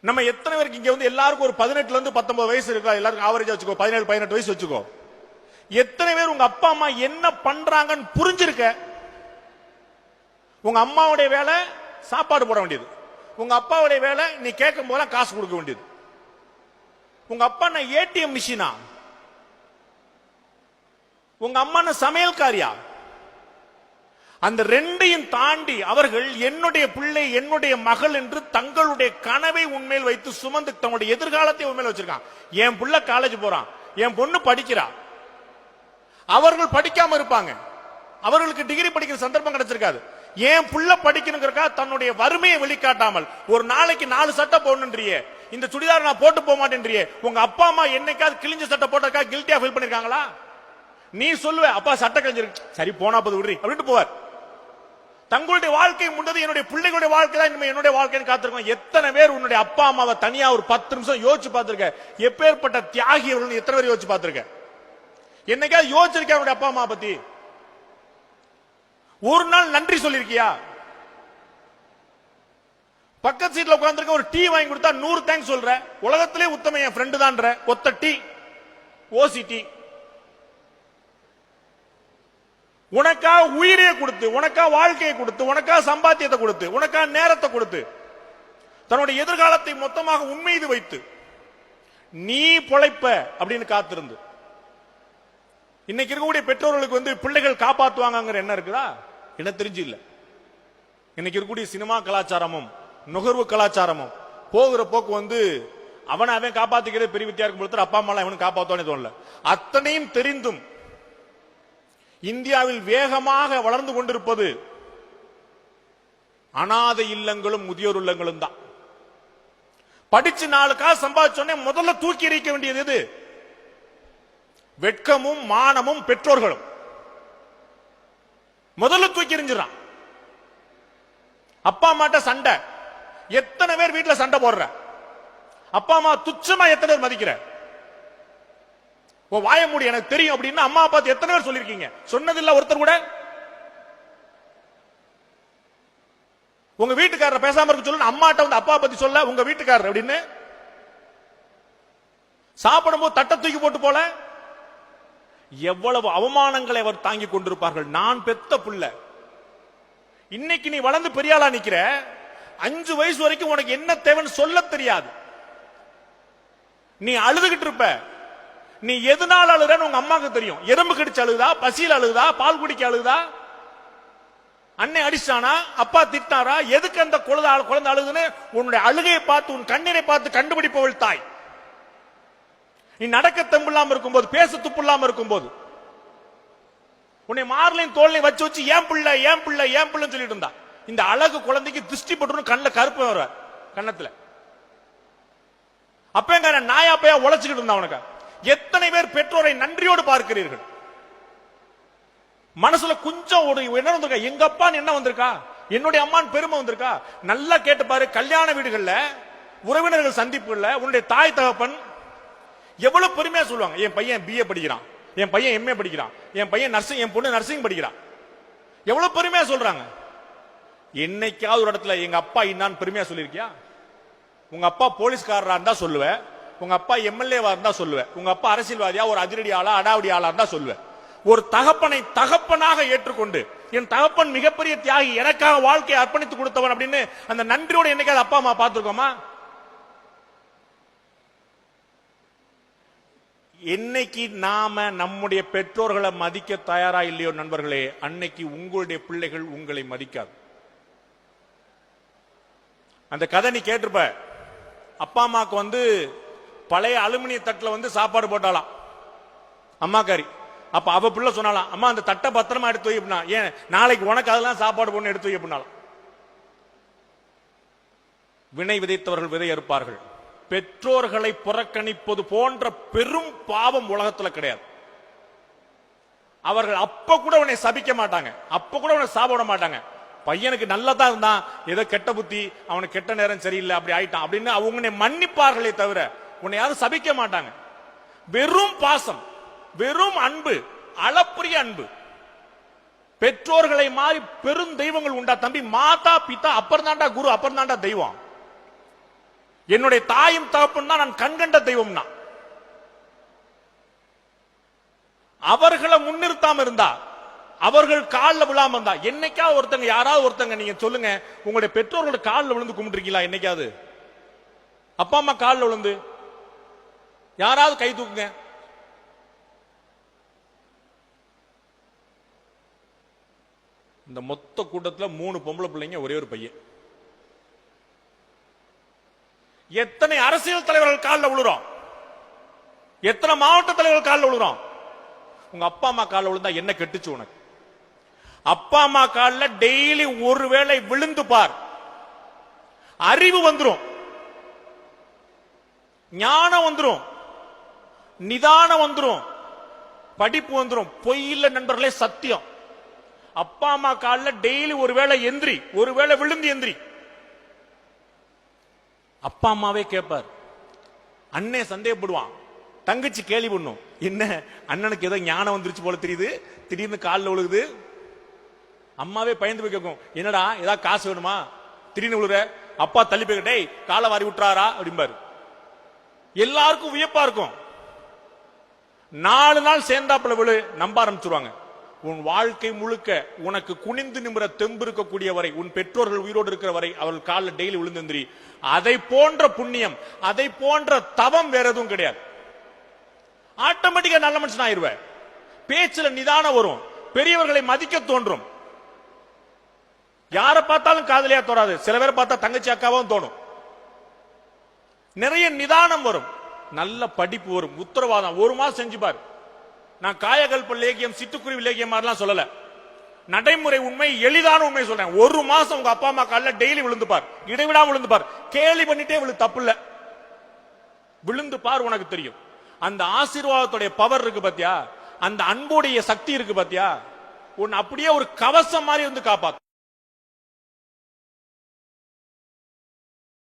நம்ம எத்தனை பேருக்கு இங்க வந்து எல்லாருக்கும் ஒரு 18ல இருந்து 19 வயசு இருக்கா? எல்லாருக்கும் ஆவரேஜா வச்சுக்கோ, 17 18 வயசு வச்சுக்கோ. எத்தனை பேர் உங்க அப்பா அம்மா என்ன பண்றாங்கன்னு புரிஞ்சிருக்க? உங்க அம்மாவுடைய வேலை சாப்பாடு போட வேண்டியது, உங்க அப்பாவுடைய வேலை நீ கேட்கும் போதெல்லாம் காசு கொடுக்க வேண்டியது. உங்க அப்பா நான் ஏடிஎம் மிஷினா? உங்க அம்மா சமையல்காரியா? அந்த ரெண்டையும் தாண்டி அவர்கள் என்னுடைய பிள்ளை என்னுடைய மகள் என்று தங்களுடைய கனவை உண்மையில் வைத்து சுமந்து தங்களுடைய எதிர்காலத்தை உண்மையில் வச்சிருக்கான். என் பிள்ளை காலேஜ் போறான், என் பொண்ணு படிக்கிறா. அவர்கள் படிக்காம இருப்பாங்க, அவர்களுக்கு டிகிரி படிக்கிற சந்தர்ப்பம் கிடைச்சிருக்காது. என் புள்ள படிக்கணுங்கிறக்கா தன்னுடைய வறுமையை வெளிக்காட்டாமல் ஒரு நாளைக்கு 4 சட்டை போடணுன்றியே, இந்த சுடிதார் நான் போட்டு போக மாட்டேன்றியே, உங்க அப்பா அம்மா என்னைக்காவது கிழிஞ்ச சட்டை போட்டக்கா கில்ட்டியா ஃபீல் பண்ணிருக்காங்களா? நீ சொல்லுவ அப்பா சட்டை கிழிஞ்சிருக்கு, சரி போனா போது விடுறி அப்படின்ட்டு போவார். தங்களுடைய வாழ்க்கை முன்னது என்னுடைய பிள்ளைகளுடைய வாழ்க்கை தான் என்னுடைய வாழ்க்கைன்னு காத்திருக்கோம். எத்தனை பேர் உன்னுடைய அப்பா அம்மாவை தனியா ஒரு 10 நிமிஷம் யோசிச்சு பார்த்திருக்க? எப்பேற்பட்ட தியாகி அவர்கள் எத்தனை பேர் யோசிச்சு பார்த்திருக்க? என்னைக்காவது யோசிச்சிருக்கா உன்னுடைய அப்பா அம்மா பத்தி? ஒரு நாள் நன்றி சொல்லிருக்கியா? பக்கத்து சீட்ல உட்கார்ந்துருக்க ஒரு டீ வாங்கி கொடுத்தா 100 தேங்க்ஸ் சொல்ற. உலகத்திலே உத்தம என் ஃப்ரெண்டு தான்ற ஒத்த டீ, ஓசி டீ. உனக்கா உயிரையை கொடுத்து, உனக்கா வாழ்க்கையை கொடுத்து, உனக்கா சம்பாத்தியத்தை கொடுத்து, உனக்கா நேரத்தை கொடுத்து, தன்னுடைய எதிர்காலத்தை மொத்தமாக உண்மைது வைத்து நீ பொழைப்ப அப்படின்னு காத்திருந்து இன்னைக்கு இருக்கக்கூடிய பெற்றோர்களுக்கு வந்து பிள்ளைகள் காப்பாற்றுவாங்க என்ன இருக்குதா? என்ன தெரிஞ்சு இல்ல. இன்னைக்கு இருக்கக்கூடிய சினிமா கலாச்சாரமும் நுகர்வு கலாச்சாரமும் போகிற போக்கு வந்து அவனை அவன் காப்பாத்திக்கிறது பெரிய வித்தியா இருக்கும். அப்பா அம்மா அவனுக்கு காப்பாத்தோன்னு தோணல. அத்தனையும் தெரிந்தும் இந்தியாவில் வேகமாக வளர்ந்து கொண்டிருப்பது அனாதை இல்லங்களும் முதியோர் இல்லங்களும் தான். படிச்சு 4 காசு சம்பாதிச்சோன்னே முதல்ல தூக்கி எறிக்க வேண்டியது எது? வெட்கமும் மானமும் பெற்றோர்களும். முதல்ல தூக்கி எறிஞ்சிடறான். அப்பா அம்மாட்ட சண்டை. எத்தனை பேர் வீட்டுல சண்டை போடுற? அப்பா அம்மா துச்சமா எத்தனை பேர் மதிக்கிற? வாய மூடி எனக்கு தெரியும் அப்படின்னு அம்மா பார்த்து எத்தனை பேர் சொல்லிருக்கீங்க? சொன்னதில்ல ஒருத்தர் கூட. உங்க வீட்டுக்காரர் பேசாம இருக்க சொல்லு, அம்மாட்ட வந்து அப்பா பத்தி சொல்ல உங்க வீட்டுக்காரர் அப்படின்னு. சாப்பிடும் போது தட்டை தூக்கி போட்டு போல எவ்வளவு அவமானங்களை அவர் தாங்கி கொண்டிருப்பார்கள். நான் பெத்த புள்ள. இன்னைக்கு நீ வளர்ந்து பெரியாளா நிக்கிற. 5 வயசு வரைக்கும் உனக்கு என்ன தேவைன்னு சொல்ல தெரியாது. நீ அழுதுகிட்டு இருப்ப. நீ எதனால அழுறன்னு உங்க அம்மாக்கு தெரியும். எறும்பு கடிச்சு அழுதா, பசியில் அழுதா, பால் குடிக்க அழுதா, அன்னை அடிச்சானா, அப்பா திட்டாரா, எதுக்கு அந்த குழந்தை அழுதுன்னு உன்னுடைய அழுகையை பார்த்து உன் கண்ணீரை பார்த்து கண்டுபிடிப்பவள் தாய். நீ நடக்க தெம்பில்லாம இருக்கும்போது, பேச துப்பில்லாம இருக்கும்போது, உன்னை மார்லையும் தோல்லையும் வச்சு வச்சு ஏன் பிள்ளை ஏன் பிள்ளை ஏன் பிள்ளைன்னு சொல்லிட்டு இருந்தா. இந்த அழகு குழந்தைக்கு திருஷ்டி பட்டு கண்ணில் கருப்பு வர கண்ணத்துல. அப்பங்க நாயாப்பையா உழைச்சுக்கிட்டு இருந்தா உனக்கு. எத்தனை பேர் பெற்றோரை நன்றியோடு பார்க்கிறீர்கள்? மனசுல கொஞ்சம் ஒரு என்ன வந்திருக்கா? எங்க அப்பா என்ன வந்திருக்கா? என்னுடைய அம்மான் பெருமை வந்திருக்கா? நல்லா கேட்டு பாரு. கல்யாண வீடுகள்ல, உறவினர்கள் சந்திப்புகள்ல உன்னுடைய தாய் தகப்பன் எவ்வளவு பெருமையா சொல்லுவாங்க. என் பையன் பிஏ படிக்கிறான், என் பையன் எம்ஏ படிக்கிறான், என் பையன் நர்சிங், என் பொண்ணு நர்சிங் படிக்கிறான். எவ்வளவு பெருமையா சொல்றாங்க. என்னைக்காவது ஒரு இடத்துல எங்க அப்பா இன்னான்னு பெருமையா சொல்லிருக்கியா? உங்க அப்பா போலீஸ்காரரா இருந்தா சொல்லுவேன், உங்க அப்பா எம்எல்ஏவா இருந்தா சொல்லுவேன், உங்க அப்பா அரசியல்வாதியா ஒரு அதிரடி ஆளா அடாவடி ஆளா இருந்தா சொல்லுவேன். ஒரு தகப்பனை தகப்பனாக ஏற்றுக்கொண்டு என் தகப்பன் மிகப்பெரிய தியாகி, எனக்காக வாழ்க்கையை அர்ப்பணித்து கொடுத்தவன் அப்படின்னு அந்த நன்றியோடு என்னைக்காவது அப்பா அம்மா பார்த்திருக்கோமா? என்னைக்கு நாம நம்முடைய பெற்றோர்களை மதிக்க தயாரா இல்லையோ நண்பர்களே, அன்னைக்கு உங்களுடைய பிள்ளைகள் உங்களை மதிக்காது. அந்த கதை நீ கேட்டிருப்ப. அப்பா அம்மாக்கு வந்து பழைய அலுமினிய தட்டுல வந்து சாப்பாடு போட்டாலாம் அம்மாக்காரி. அப்ப அவ பிள்ளை சொன்னாலாம், அம்மா அந்த தட்டை பத்திரமா எடுத்து வை அப்படின்னா. ஏன் நாளைக்கு உனக்கு அதெல்லாம் சாப்பாடு போடணும், எடுத்து வை அப்படின்னாலாம். வினை விதைத்தவர்கள் விதை அறுப்பார்கள். பெற்றோர்களை புறக்கணிப்பது போன்ற பெரும் பாவம் உலகத்துல கிடையாது. அவர்கள் அப்ப கூட உன்னை சபிக்க மாட்டாங்க, அப்ப கூட உன்னை சாப்பிட மாட்டாங்க. பையனுக்கு நல்லதான் இருந்தான், ஏதோ கெட்ட புத்தி, அவனுக்கு கெட்ட நேரம் சரியில்லை அப்படி ஆயிட்டான் அப்படின்னு அவங்க மன்னிப்பார்களே தவிர உன்னை யாரும் சபிக்க மாட்டாங்க. வெறும் பாசம், வெறும் அன்பு, அளப்பரிய அன்பு. பெற்றோர்களை மாறி பெரும் தெய்வங்கள் உண்டா தம்பி? மாதா பிதா அப்புறம் தாண்டா குரு, அப்புறம் தாண்டா தெய்வம். என்னுடைய தாயும் தகப்பன் தான் நான் கண்கண்ட தெய்வம்னா. அவர்களை முன்னிறுத்தாம இருந்தா, அவர்கள் காலில் விழாம இருந்தா, என்னைக்காவது ஒருத்தங்க யாராவது ஒருத்தங்க நீங்க சொல்லுங்க, உங்களுடைய பெற்றோர்களோட காலில் விழுந்து கும்பிட்டுருக்கீங்களா? என்னைக்காவது அப்பா அம்மா காலில் விழுந்து யாராவது கை தூக்குங்க. இந்த மொத்த கூட்டத்தில் 3 பொம்பளை பிள்ளைங்க, ஒரே ஒரு பையன். எத்தனை அரசியல் தலைவர்கள் காலில் விழுறோம், எத்தனை மாவட்ட தலைவர்கள் காலில் விழுறோம். உங்க அப்பா அம்மா காலில் விழுந்தா என்ன கெட்டுச்சு உனக்கு? அப்பா அம்மா காலில் டெய்லி ஒருவேளை விழுந்து பார், அறிவு வந்துரும், ஞானம் வந்துரும், நிதானம் வந்துரும், படிப்பு வந்துரும். பொய் இல்ல நண்பர்களே, சத்தியம். அப்பா அம்மா காலில் டெய்லி ஒருவேளை எந்திரி, ஒருவேளை விழுந்து எந்திரி. அப்பா அம்மாவே கேட்பார், அண்ணே சந்தேகப்படுவான், தங்கச்சி கேள்வி பண்ணும், என்ன அண்ணனுக்கு ஏதோ ஞானம் வந்துருச்சு போல தெரியுது, திடீர்னு காலில் விழுகுது. அம்மாவே பயந்து போய் கேட்கும், என்னடா ஏதாவது காசு வேணுமா, திடீர்னு விழுற. அப்பா தள்ளி போய், டேய் காலை வாரி விட்டுறாரா அப்படிம்பாரு. எல்லாருக்கும் வியப்பா இருக்கும். 4 நாள் சேர்ந்தாப்புல விழு, நம்ப ஆரம்பிச்சிருவாங்க. உன் வாழ்க்கை முழுக்க உனக்கு குனிந்து நிமிர தெம்பு இருக்கக்கூடிய வரை, உன் பெற்றோர்கள் உயிரோடு இருக்கிற வரை அவர்கள் காலில் டெய்லி விழுந்தெந்திரி. அதை போன்ற புண்ணியம், அதை போன்ற தவம் வேற எதுவும் கிடையாது. ஆட்டோமேட்டிக்கா நல்ல மனுஷன் ஆயிருவேன். பேச்சுல நிதானம் வரும், பெரியவர்களை மதிக்க தோன்றும். யாரை பார்த்தாலும் காதலியா தோறாது, சில பேரை பார்த்தா தங்கச்சி அக்காவும் தோணும். நிறைய நிதானம் வரும், நல்ல படிப்பு வரும், உத்தரவாதம். 1 மாசம் செஞ்சு பாரு. நான் காயகல்ப லேகியம், சிட்டுக்குருவி லேகியம் மாதிரிலாம் சொல்லல, நடைமுறை உண்மை, எளிதான உண்மை சொல்றேன். 1 மாசம் உங்க அப்பா அம்மா காலில் டெய்லி விழுந்து பார், இடைவிடாம விழுந்து பார். கேலி பண்ணிட்டே விழு, தப்பு இல்ல, விழுந்து பார், உனக்கு தெரியும். அந்த ஆசீர்வாதத்துடைய பவர் இருக்கு பாத்தியா, அந்த அன்புடைய சக்தி இருக்கு பாத்தியா, உன் அப்படியே ஒரு கவசம் மாதிரி வந்து காப்பாத்து.